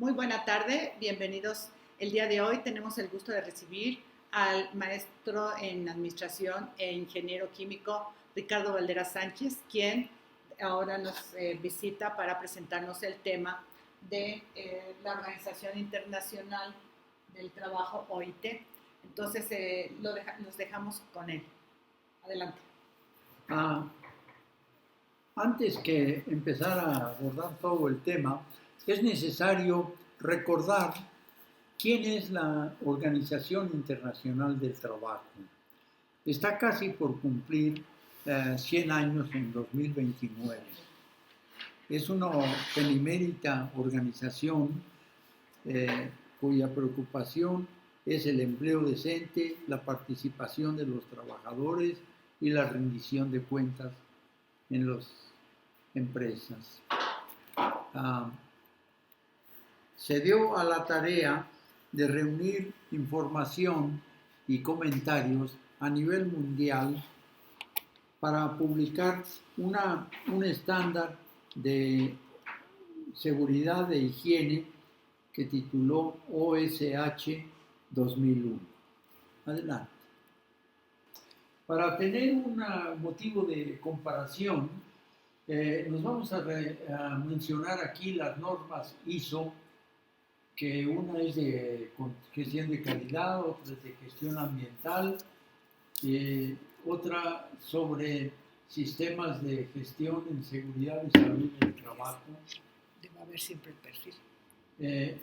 Muy buena tarde, bienvenidos. El día de hoy tenemos el gusto de recibir al maestro en Administración e Ingeniero Químico Ricardo Valderas Sánchez, quien ahora nos visita para presentarnos el tema de la Organización Internacional del Trabajo OIT. Entonces, nos dejamos con él. Adelante. Antes que empezar a abordar todo el tema, es necesario recordar quién es la Organización Internacional del Trabajo. Está casi por cumplir 100 años en 2029. Es una benemérita organización cuya preocupación es el empleo decente, la participación de los trabajadores y la rendición de cuentas en las empresas. Se dio a la tarea de reunir información y comentarios a nivel mundial para publicar un estándar de seguridad de higiene que tituló OSH 2001. Adelante. Para tener un motivo de comparación, nos vamos a mencionar aquí las normas ISO, que una es de gestión de calidad, otra es de gestión ambiental, otra sobre sistemas de gestión en seguridad y salud del trabajo. Debe haber siempre el perfil.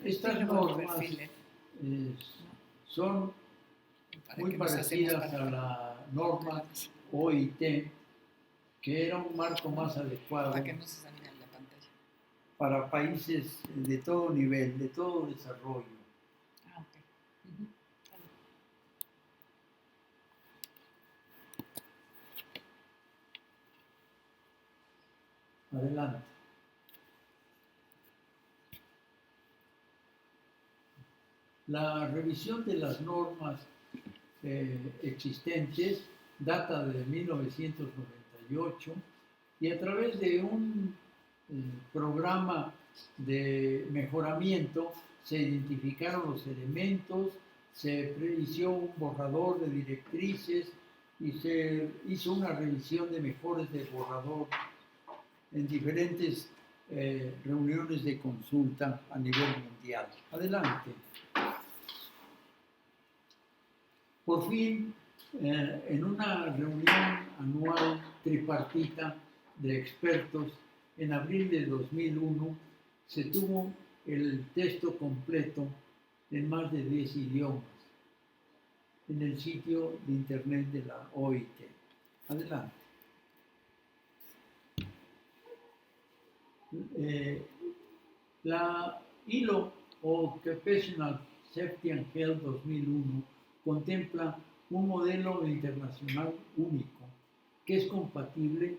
Estas normas son muy parecidas a la norma OIT, que era un marco más adecuado para que no se salga en la pantalla, para países de todo nivel, de todo desarrollo. Okay. Adelante. La revisión de las normas existentes data de 1998 y a través de un programa de mejoramiento se identificaron los elementos, se hizo un borrador de directrices y se hizo una revisión de mejores de borrador en diferentes reuniones de consulta a nivel mundial. Adelante. Por fin, en una reunión anual tripartita de expertos, en abril de 2001, se tuvo el texto completo en más de 10 idiomas en el sitio de internet de la OIT. Adelante. La ILO, Occupational Safety and Health 2001, contempla un modelo internacional único que es compatible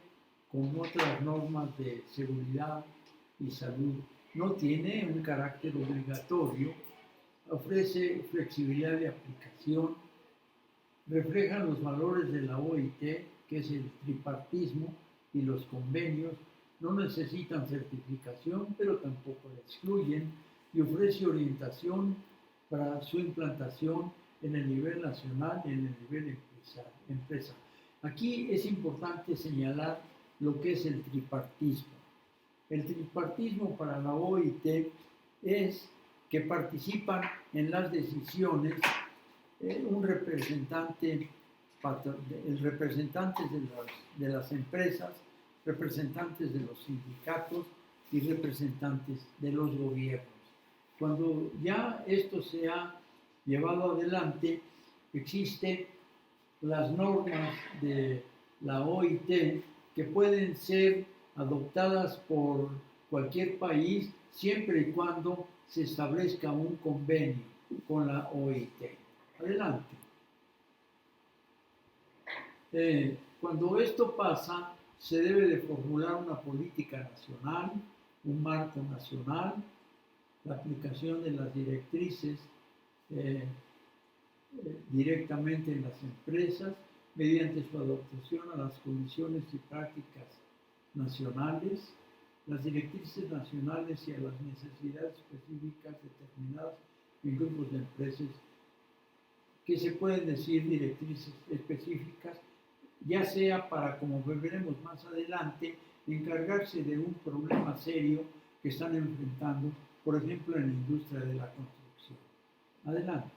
con otras normas de seguridad y salud. No tiene un carácter obligatorio, ofrece flexibilidad de aplicación, refleja los valores de la OIT, que es el tripartismo y los convenios, no necesitan certificación, pero tampoco la excluyen, y ofrece orientación para su implantación en el nivel nacional y en el nivel empresa. Aquí es importante señalar lo que es el tripartismo. El tripartismo para la OIT es que participan en las decisiones el representante de las empresas, representantes de los sindicatos y representantes de los gobiernos. Cuando ya esto se ha llevado adelante, existen las normas de la OIT que pueden ser adoptadas por cualquier país siempre y cuando se establezca un convenio con la OIT. Adelante. Cuando esto pasa, se debe de formular una política nacional, un marco nacional, la aplicación de las directrices directamente en las empresas, mediante su adaptación a las condiciones y prácticas nacionales, las directrices nacionales y a las necesidades específicas determinadas en grupos de empresas, que se pueden decir directrices específicas, ya sea para, como veremos más adelante, encargarse de un problema serio que están enfrentando, por ejemplo, en la industria de la construcción. Adelante.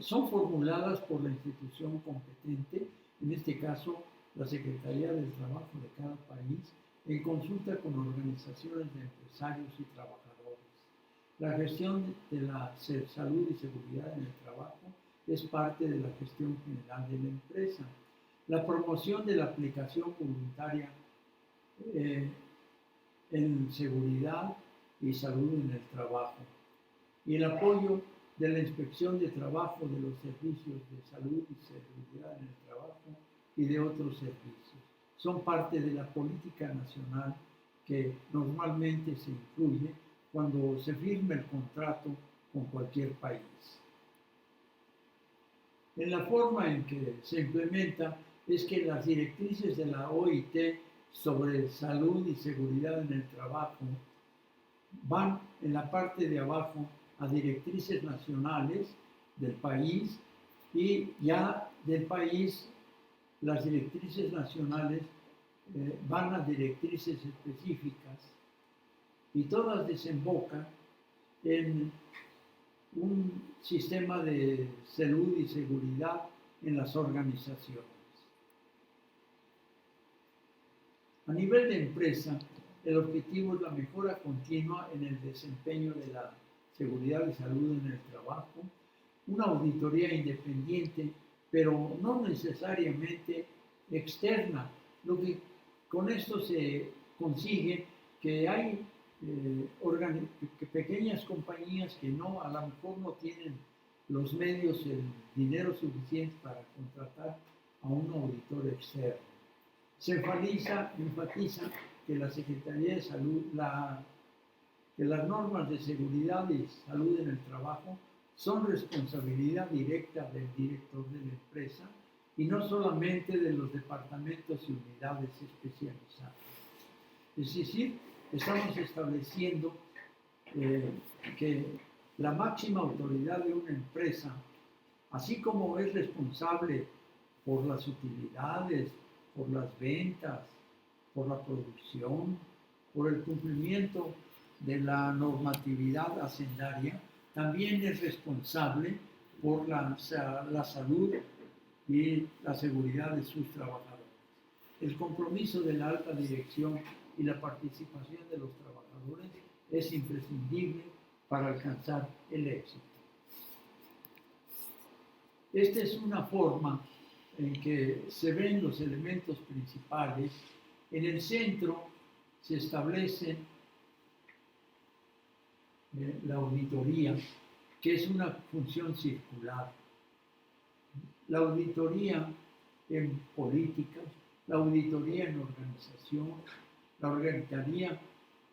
Son formuladas por la institución competente, en este caso la Secretaría del Trabajo de cada país, en consulta con organizaciones de empresarios y trabajadores. La gestión de la salud y seguridad en el trabajo es parte de la gestión general de la empresa. La promoción de la aplicación voluntaria en seguridad y salud en el trabajo. Y el apoyo de la inspección de trabajo de los servicios de salud y seguridad en el trabajo y de otros servicios. Son parte de la política nacional que normalmente se incluye cuando se firma el contrato con cualquier país. En la forma en que se implementa es que las directrices de la OIT sobre salud y seguridad en el trabajo van en la parte de abajo a directrices nacionales del país, y ya del país las directrices nacionales van a directrices específicas, y todas desembocan en un sistema de salud y seguridad en las organizaciones. A nivel de empresa, el objetivo es la mejora continua en el desempeño de la seguridad y salud en el trabajo, una auditoría independiente, pero no necesariamente externa. Lo que con esto se consigue que hay pequeñas compañías que a lo mejor no tienen los medios, el dinero suficiente para contratar a un auditor externo. Se enfatiza que la Secretaría de Salud, que las normas de seguridad y salud en el trabajo son responsabilidad directa del director de la empresa y no solamente de los departamentos y unidades especializadas. Es decir, estamos estableciendo que la máxima autoridad de una empresa, así como es responsable por las utilidades, por las ventas, por la producción, por el cumplimiento de la normatividad hacendaria, también es responsable por la salud y la seguridad de sus trabajadores. El compromiso de la alta dirección y la participación de los trabajadores es imprescindible para alcanzar el éxito. Esta es una forma en que se ven los elementos principales. En el centro se establece la auditoría, que es una función circular. La auditoría en políticas, la auditoría en organización, la auditoría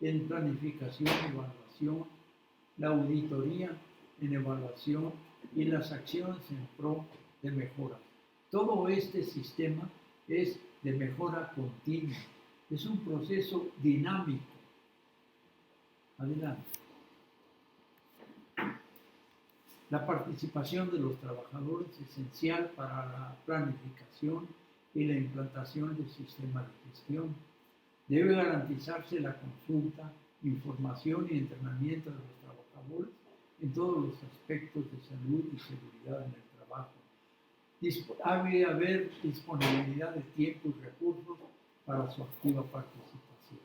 en planificación y evaluación, la auditoría en evaluación y las acciones en pro de mejora. Todo este sistema es de mejora continua, es un proceso dinámico. Adelante. La participación de los trabajadores es esencial para la planificación y la implantación del sistema de gestión. Debe garantizarse la consulta, información y entrenamiento de los trabajadores en todos los aspectos de salud y seguridad en el trabajo. Debe haber disponibilidad de tiempo y recursos para su activa participación.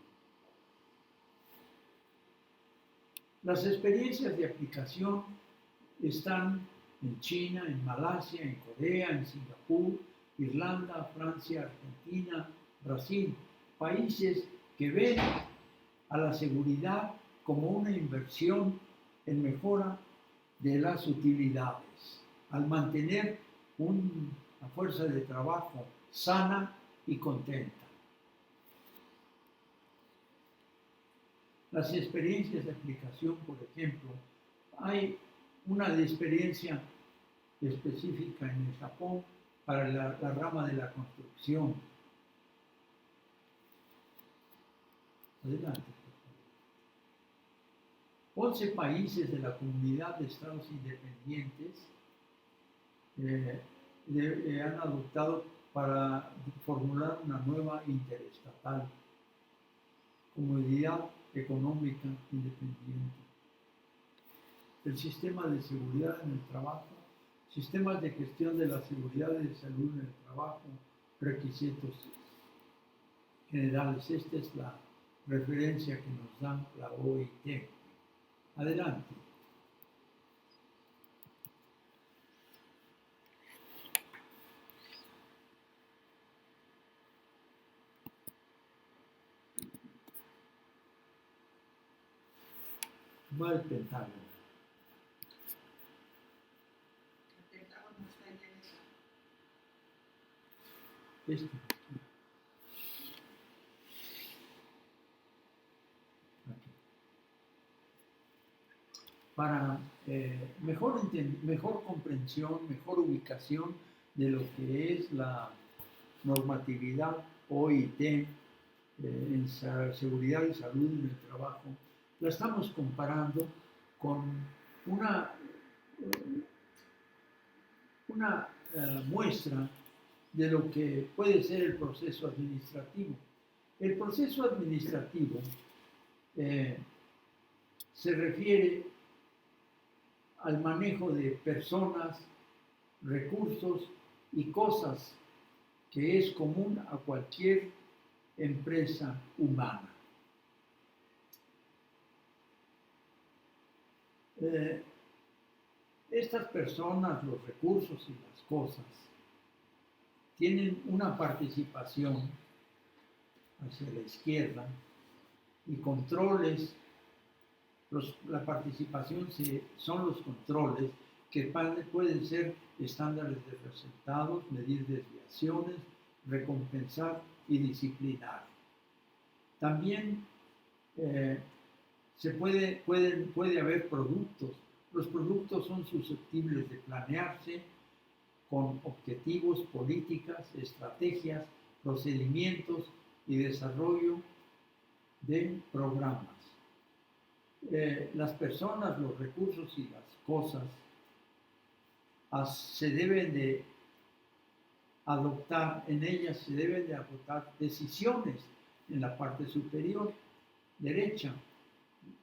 Las experiencias de aplicación están en China, en Malasia, en Corea, en Singapur, Irlanda, Francia, Argentina, Brasil, países que ven a la seguridad como una inversión en mejora de las utilidades, al mantener una fuerza de trabajo sana y contenta. Las experiencias de aplicación, por ejemplo, hay una experiencia específica en el Japón para la rama de la construcción. Adelante, por favor. 11 países de la Comunidad de Estados Independientes han adoptado para formular una nueva interestatal, Comunidad Económica Independiente. El sistema de seguridad en el trabajo, sistemas de gestión de la seguridad y de salud en el trabajo, requisitos generales. Esta es la referencia que nos da la OIT. Adelante. Va el Pentágono. El Pentágono está en eso. Este. Aquí. Para mejor comprensión, mejor ubicación de lo que es la normatividad OIT en seguridad y salud en el trabajo, la estamos comparando con una muestra de lo que puede ser el proceso administrativo. El proceso administrativo se refiere al manejo de personas, recursos y cosas que es común a cualquier empresa humana. Estas personas, los recursos y las cosas tienen una participación hacia la izquierda y controles. La participación son los controles que pueden ser estándares de resultados, medir desviaciones, recompensar y disciplinar. También puede haber productos. Los productos son susceptibles de planearse con objetivos, políticas, estrategias, procedimientos y desarrollo de programas. Las personas, los recursos y las cosas se deben de adoptar, en ellas se deben de adoptar decisiones en la parte superior derecha.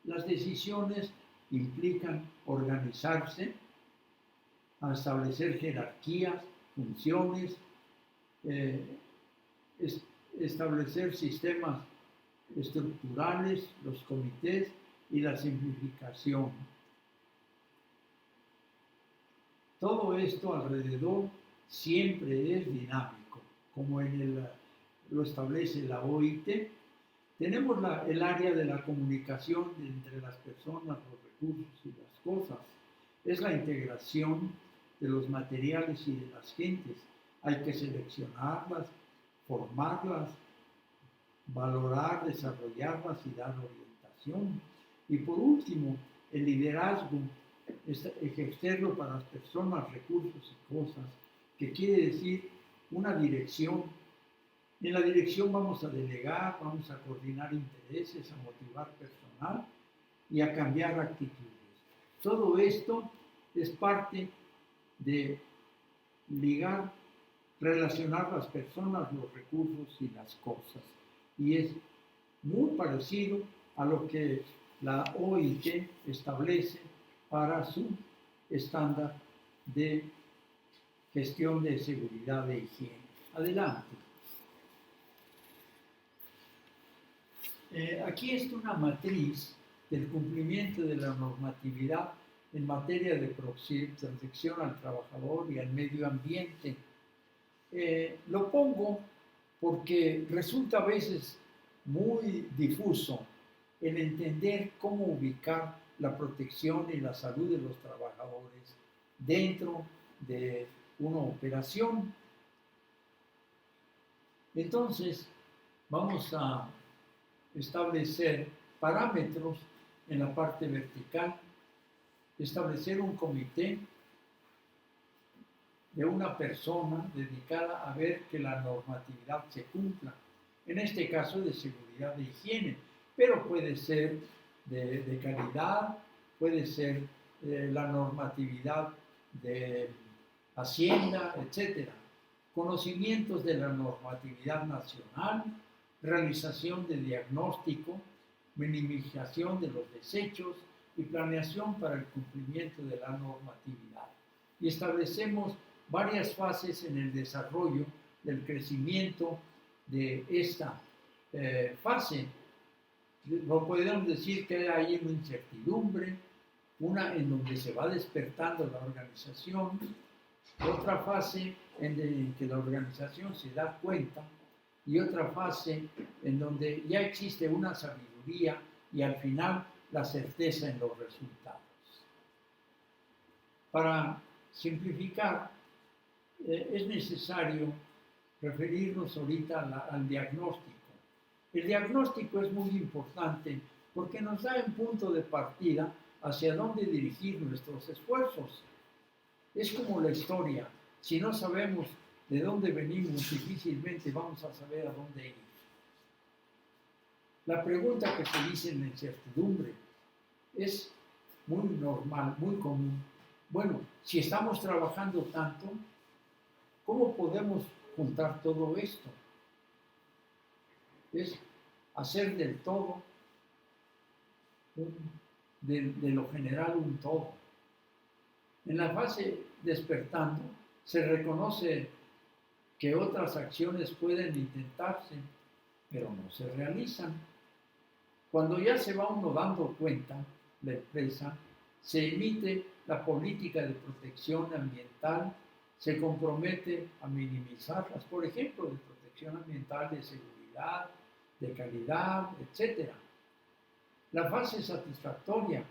Las decisiones implican organizarse, establecer jerarquías, funciones, establecer sistemas estructurales, los comités y la simplificación. Todo esto alrededor siempre es dinámico, como lo establece la OIT. Tenemos el área de la comunicación entre las personas, los recursos y las cosas. Es la integración de los materiales y de las gentes. Hay que seleccionarlas, formarlas, valorar, desarrollarlas y dar orientación. Y por último, el liderazgo, ejercerlo para las personas, recursos y cosas, que quiere decir una dirección. En la dirección vamos a delegar, vamos a coordinar intereses, a motivar personal y a cambiar actitudes. Todo esto es parte de relacionar las personas, los recursos y las cosas. Y es muy parecido a lo que la OIT establece para su estándar de gestión de seguridad e higiene. Adelante. Aquí está una matriz del cumplimiento de la normatividad en materia de protección al trabajador y al medio ambiente. Lo pongo porque resulta a veces muy difuso el entender cómo ubicar la protección y la salud de los trabajadores dentro de una operación. Entonces, vamos a establecer parámetros en la parte vertical, establecer un comité de una persona dedicada a ver que la normatividad se cumpla, en este caso de seguridad e higiene, pero puede ser de calidad, puede ser la normatividad de Hacienda, etcétera. Conocimientos de la normatividad nacional, realización de diagnóstico, minimización de los desechos y planeación para el cumplimiento de la normatividad. Y establecemos varias fases en el desarrollo del crecimiento de esta fase. No podemos decir que hay una incertidumbre, una en donde se va despertando la organización, otra fase en que la organización se da cuenta y otra fase en donde ya existe una sabiduría y al final la certeza en los resultados. Para simplificar, es necesario referirnos ahorita al diagnóstico. El diagnóstico es muy importante porque nos da un punto de partida hacia dónde dirigir nuestros esfuerzos. Es como la historia. Si no sabemos de dónde venimos, difícilmente vamos a saber a dónde ir. La pregunta que se dice en la incertidumbre es muy normal, muy común. Bueno, si estamos trabajando tanto, ¿cómo podemos juntar todo esto? Es hacer del todo, de lo general un todo. En la fase despertando, se reconoce que otras acciones pueden intentarse, pero no se realizan. Cuando ya se va uno dando cuenta, la empresa, se emite la política de protección ambiental, se compromete a minimizarlas, por ejemplo, de protección ambiental, de seguridad, de calidad, etc. La fase satisfactoria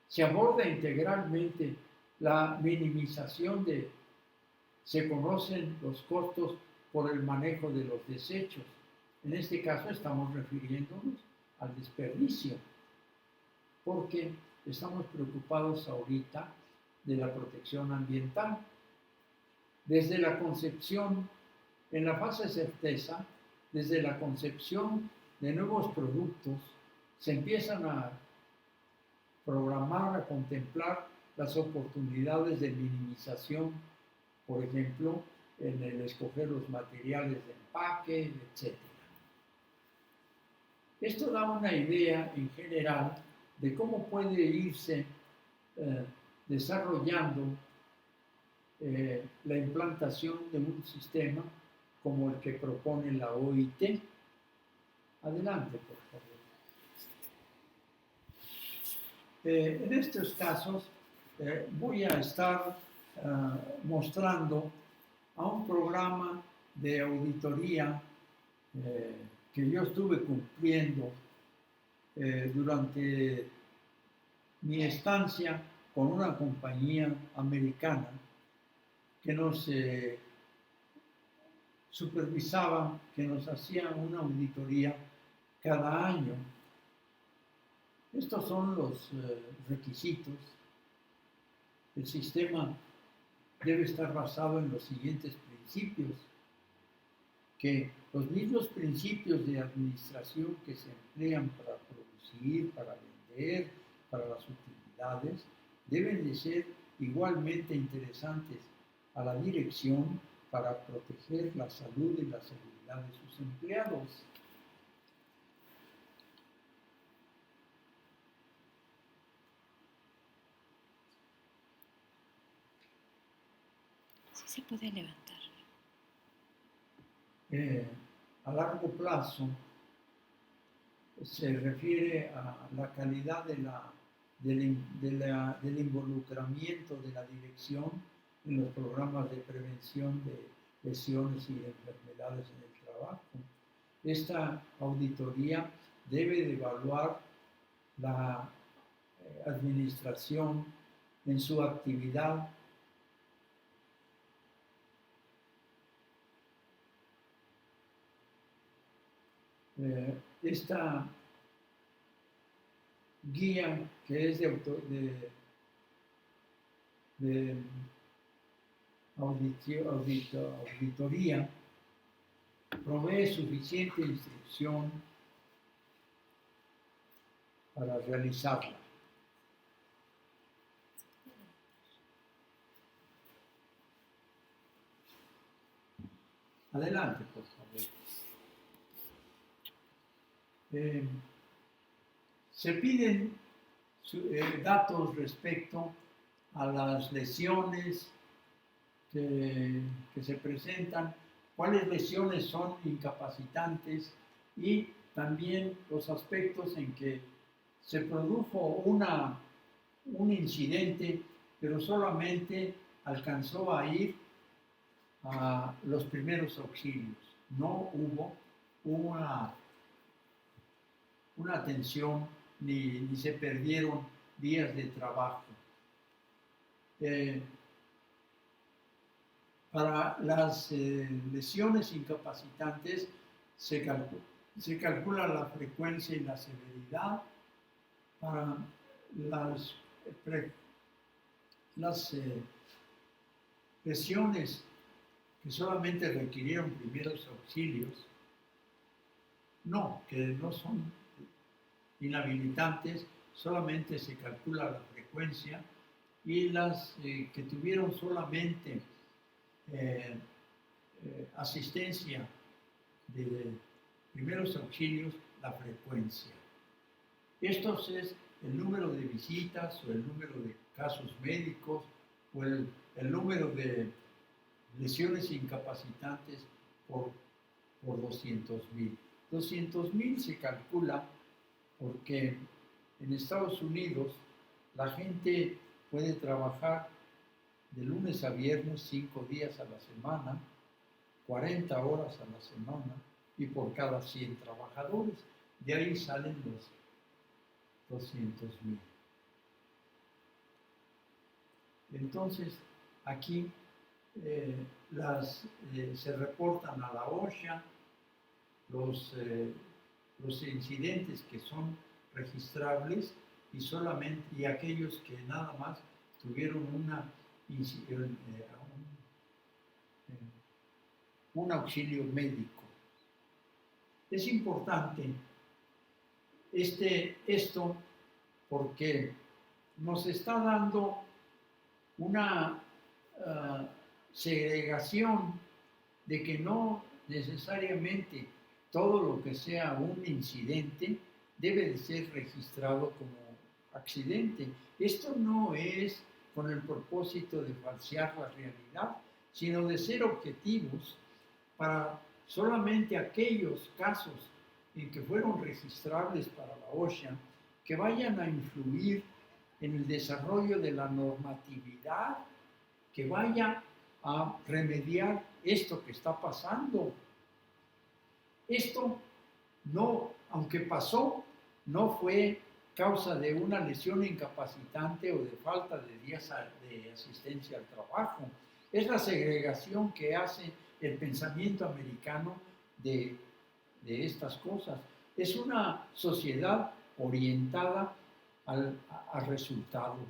se aborda integralmente la minimización se conocen los costos por el manejo de los desechos. En este caso estamos refiriéndonos al desperdicio, porque estamos preocupados ahorita de la protección ambiental. Desde la concepción, en la fase certeza, desde la concepción de nuevos productos, se empiezan a programar, a contemplar las oportunidades de minimización, por ejemplo, en el escoger los materiales de empaque, etc. Esto da una idea en general de cómo puede irse desarrollando la implantación de un sistema como el que propone la OIT. Adelante, por favor. En estos casos voy a estar mostrando a un programa de auditoría que yo estuve cumpliendo durante mi estancia con una compañía americana que nos supervisaba, que nos hacía una auditoría cada año. Estos son los requisitos. El sistema debe estar basado en los siguientes principios, que los mismos principios de administración que se emplean para producir, para vender, para las utilidades, deben de ser igualmente interesantes a la dirección para proteger la salud y la seguridad de sus empleados. Se puede levantar. A largo plazo se refiere a la calidad del involucramiento de la dirección en los programas de prevención de lesiones y enfermedades en el trabajo. Esta auditoría debe de evaluar la administración en su actividad esta guía que es de auditoría provee suficiente instrucción para realizarla. Adelante, por favor. Se piden datos respecto a las lesiones que se presentan, cuáles lesiones son incapacitantes y también los aspectos en que se produjo un incidente, pero solamente alcanzó a ir a los primeros auxilios. No hubo una atención ni se perdieron días de trabajo. Para las lesiones incapacitantes se calcula la frecuencia y la severidad. Para las lesiones que solamente requirieron primeros auxilios, que no son inhabilitantes, solamente se calcula la frecuencia, y las que tuvieron solamente asistencia de primeros auxilios, la frecuencia. Esto es el número de visitas o el número de casos médicos o el número de lesiones incapacitantes por 200,000. 200,000 se calcula porque en Estados Unidos la gente puede trabajar de lunes a viernes 5 días a la semana, 40 horas a la semana y por cada 100 trabajadores. De ahí salen los 200,000. Entonces, aquí se reportan a la OSHA los incidentes que son registrables y aquellos que nada más tuvieron un auxilio médico. Es importante esto porque nos está dando una segregación de que no necesariamente todo lo que sea un incidente debe de ser registrado como accidente. Esto no es con el propósito de falsear la realidad, sino de ser objetivos para solamente aquellos casos en que fueron registrables para la OSHA, que vayan a influir en el desarrollo de la normatividad, que vaya a remediar esto que está pasando. Esto no, aunque pasó, no fue causa de una lesión incapacitante o de falta de días de asistencia al trabajo. Es la segregación que hace el pensamiento americano de estas cosas. Es una sociedad orientada a resultados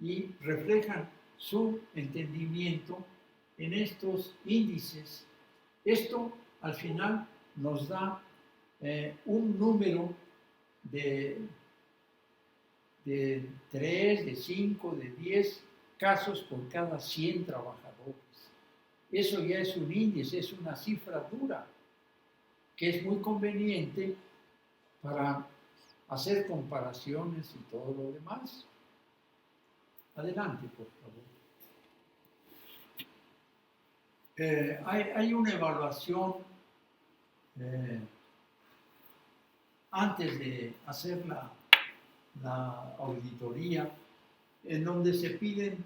y reflejan su entendimiento en estos índices. Esto al final nos da un número de 3, de 5, de 10 casos por cada 100 trabajadores. Eso ya es un índice, es una cifra dura, que es muy conveniente para hacer comparaciones y todo lo demás. Adelante, por favor. Hay una evaluación antes de hacer la auditoría, en donde se piden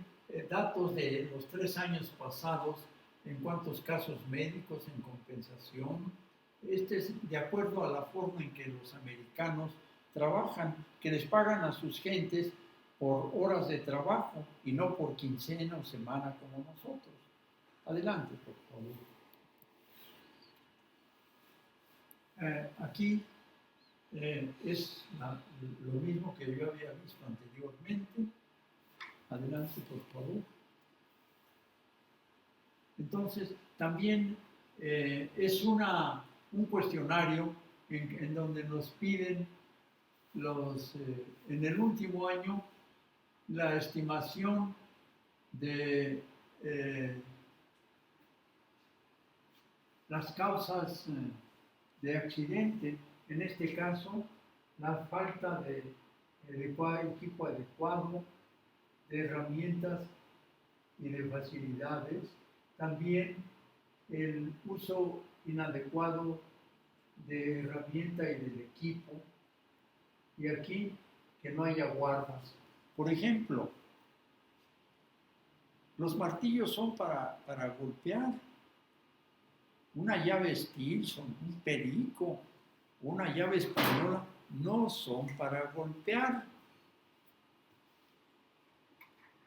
datos de los 3 años pasados en cuantos casos médicos, en compensación. Este es de acuerdo a la forma en que los americanos trabajan, que les pagan a sus gentes por horas de trabajo y no por quincena o semana como nosotros. Adelante, por favor. Aquí es lo mismo que yo había visto anteriormente. Adelante, por favor. Entonces, también es un cuestionario en donde nos piden en el último año la estimación de las causas de accidente, en este caso, la falta de equipo adecuado, de herramientas y de facilidades, también el uso inadecuado de herramienta y del equipo, y aquí que no haya guardas. Por ejemplo, los martillos son para golpear. Una llave Stilson, un perico, una llave española, no son para golpear.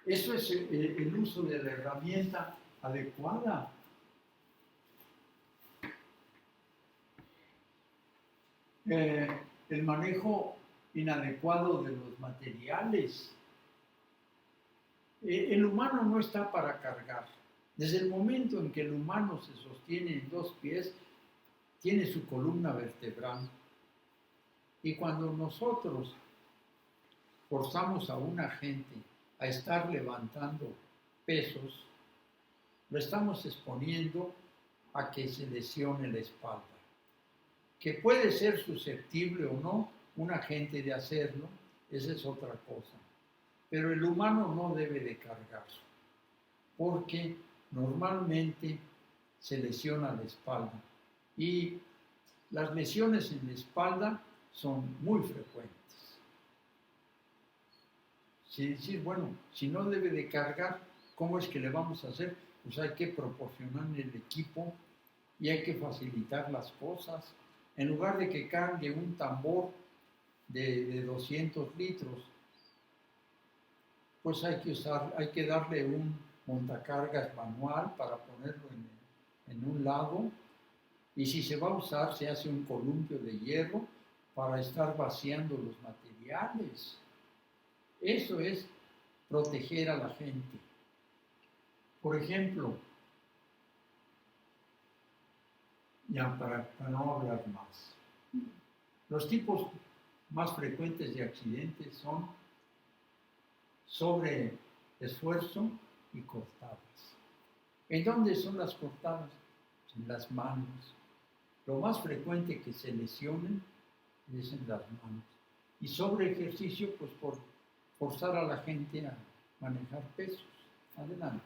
Eso es el uso de la herramienta adecuada. El manejo inadecuado de los materiales. El humano no está para cargar. Desde el momento en que el humano se sostiene en dos pies, tiene su columna vertebral. Y cuando nosotros forzamos a una gente a estar levantando pesos, lo estamos exponiendo a que se lesione la espalda. Que puede ser susceptible o no una gente de hacerlo, esa es otra cosa. Pero el humano no debe de cargar, porque normalmente se lesiona la espalda. Y las lesiones en la espalda son muy frecuentes. Si no debe de cargar, ¿cómo es que le vamos a hacer? Pues hay que proporcionarle el equipo y hay que facilitar las cosas. En lugar de que cargue un tambor de 200 litros, pues hay que darle un montacargas manual para ponerlo en un lado, y si se va a usar, se hace un columpio de hierro para estar vaciando los materiales. Eso es proteger a la gente. Por ejemplo, ya para no hablar más, los tipos más frecuentes de accidentes son sobre esfuerzo y cortadas. ¿En dónde son las cortadas? En las manos. Lo más frecuente que se lesionen es en las manos. Y sobre ejercicio, pues por forzar a la gente a manejar pesos. Adelante.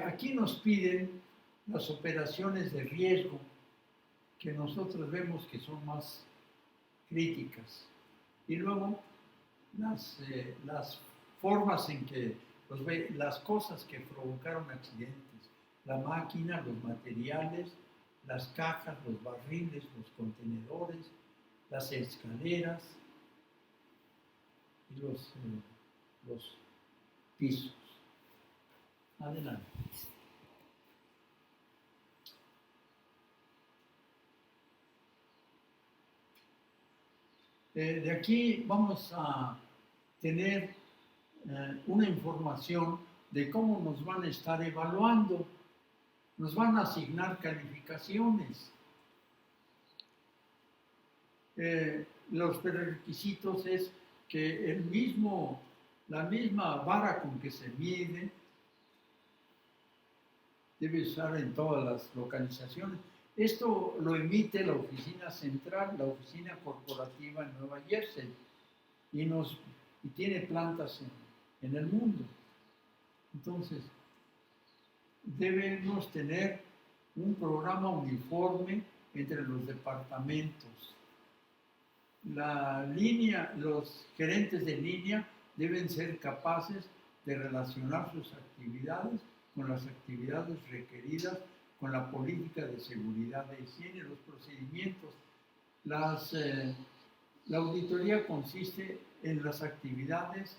Aquí nos piden las operaciones de riesgo, que nosotros vemos que son más críticas. Y luego las formas en que las cosas que provocaron accidentes, la máquina, los materiales, las cajas, los barriles, los contenedores, las escaleras y los pisos. Adelante. De aquí vamos a tener una información de cómo nos van a estar evaluando. Nos van a asignar calificaciones. Los prerequisitos es que la misma vara con que se mide debe usar en todas las localizaciones. Esto lo emite la oficina central, la oficina corporativa en Nueva Jersey, y tiene plantas en el mundo. Entonces, debemos tener un programa uniforme entre los departamentos. Los gerentes de línea deben ser capaces de relacionar sus actividades con las actividades requeridas, con la política de seguridad de higiene, los procedimientos. La auditoría consiste en las actividades,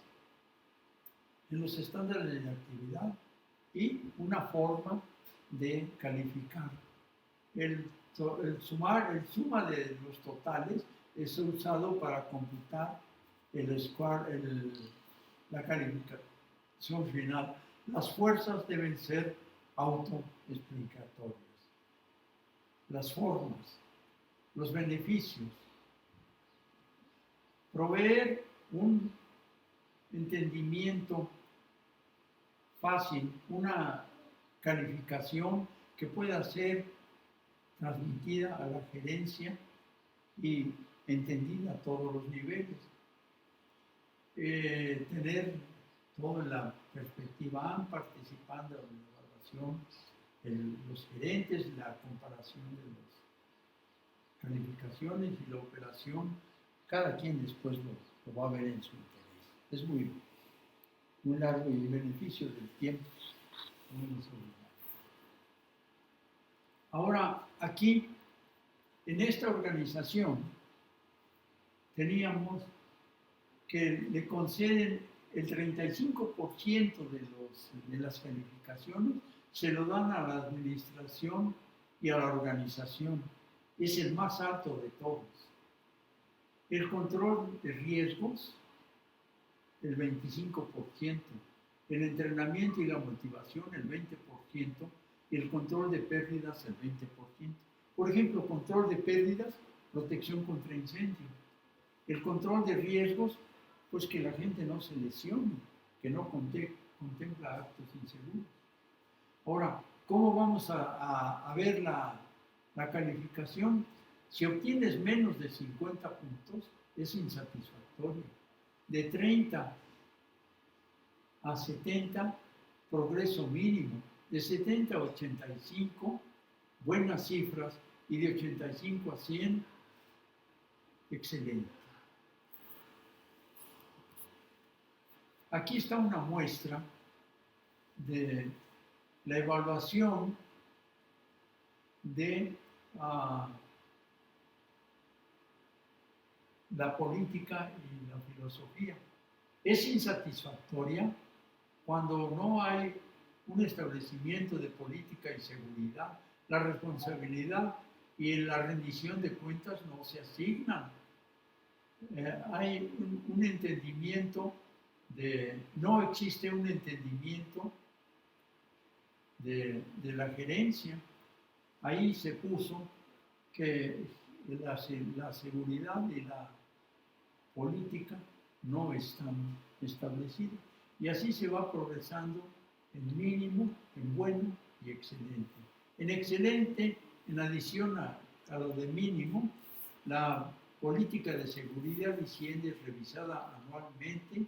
en los estándares de actividad y una forma de calificar. El suma de los totales es usado para computar la calificación final. Las fuerzas deben ser autoexplicatorias. las formas, los beneficios, proveer un entendimiento fácil, una calificación que pueda ser transmitida a la gerencia y entendida a todos los niveles. Tener toda la perspectiva, han participando en la evaluación los gerentes, la comparación de las calificaciones y la operación, cada quien después lo va a ver en su interés. Es muy largo y el beneficio del tiempo muy extraordinario. Ahora, aquí, en esta organización, teníamos que le conceden el 35% de las calificaciones, se lo dan a la administración y a la organización. Es el más alto de todos. El control de riesgos, el 25%. El entrenamiento y la motivación, el 20%. Y el control de pérdidas, el 20%. Por ejemplo, control de pérdidas, protección contra incendio. El control de riesgos, pues que la gente no se lesione, que no contempla actos inseguros. Ahora, ¿cómo vamos a ver la calificación? Si obtienes menos de 50 puntos, es insatisfactorio. De 30 a 70, progreso mínimo. De 70 a 85, buenas cifras. Y de 85 a 100, excelente. Aquí está una muestra de la evaluación de la política y la filosofía. Es insatisfactoria cuando no hay un establecimiento de política y seguridad. La responsabilidad y la rendición de cuentas no se asignan. Hay un entendimiento no existe un entendimiento de la gerencia. Ahí se puso que la seguridad y la política no están establecidas. Y así se va progresando en mínimo, en bueno y excelente. En excelente, en adición a lo de mínimo, la política de seguridad y higiene es revisada anualmente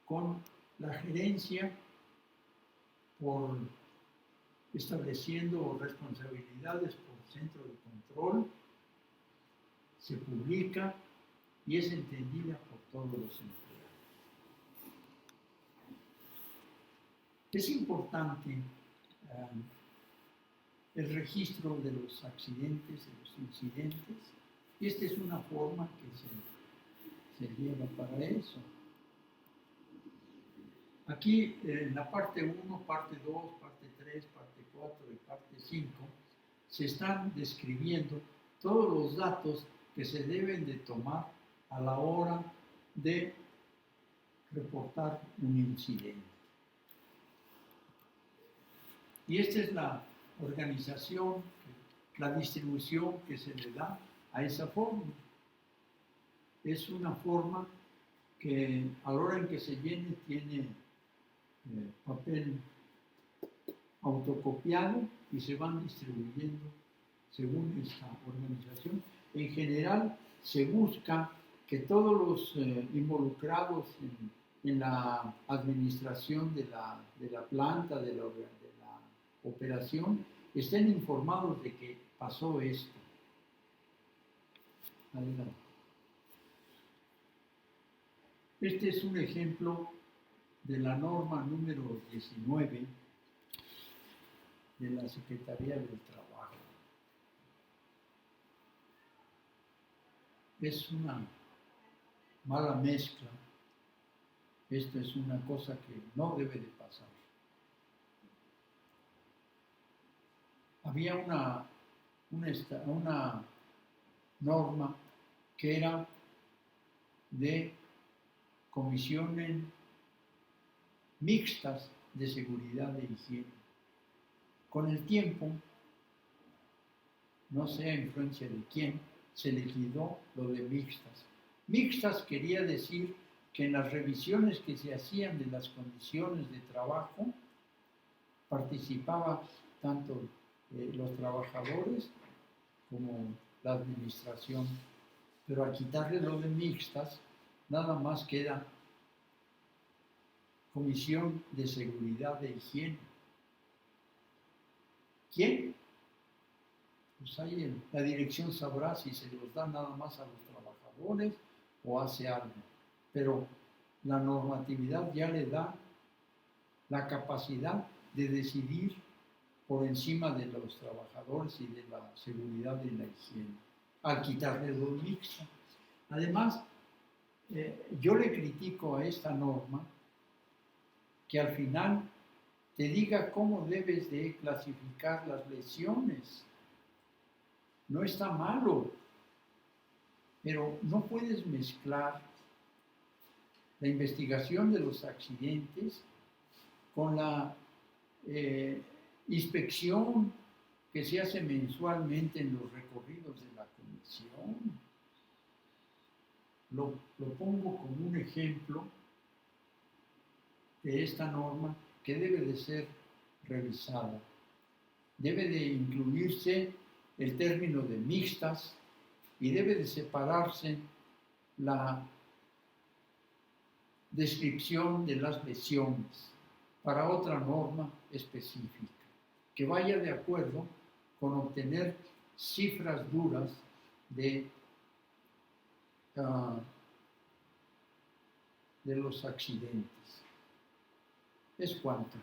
con la gerencia por estableciendo responsabilidades por centro de control, se publica y es entendida por todos los empleados. Es importante el registro de los accidentes, de los incidentes, y esta es una forma que se lleva para eso. Aquí en la parte 1, parte 2, parte 3, parte 4 y parte 5 se están describiendo todos los datos que se deben de tomar a la hora de reportar un incidente. Y esta es la organización, la distribución que se le da a esa forma. Es una forma que a la hora en que se llene tiene papel autocopiado y se van distribuyendo según esta organización. En general se busca que todos los involucrados en la administración de la planta, de la operación, estén informados de que pasó esto. Adelante. Este es un ejemplo de la norma número 19 de la Secretaría del Trabajo. Es una mala mezcla. Esto es una cosa que no debe de pasar. Había una norma que era de comisiones mixtas de seguridad e higiene. Con el tiempo no sé a influencia de quién, se le quitó lo de mixtas. Mixtas quería decir que en las revisiones que se hacían de las condiciones de trabajo participaba tanto los trabajadores como la administración. Pero al quitarle lo de mixtas, nada más queda Comisión de Seguridad e Higiene. ¿Quién? Pues ahí la dirección sabrá si se los da nada más a los trabajadores o hace algo. Pero la normatividad ya le da la capacidad de decidir por encima de los trabajadores y de la seguridad y la higiene, al quitarle los mixtos. Además, yo le critico a esta norma que al final te diga cómo debes de clasificar las lesiones. No está malo, pero no puedes mezclar la investigación de los accidentes con la inspección que se hace mensualmente en los recorridos de la comisión. Lo pongo como un ejemplo de esta norma que debe de ser revisada. Debe de incluirse el término de mixtas y debe de separarse la descripción de las lesiones para otra norma específica, que vaya de acuerdo con obtener cifras duras de los accidentes. Es cuanto.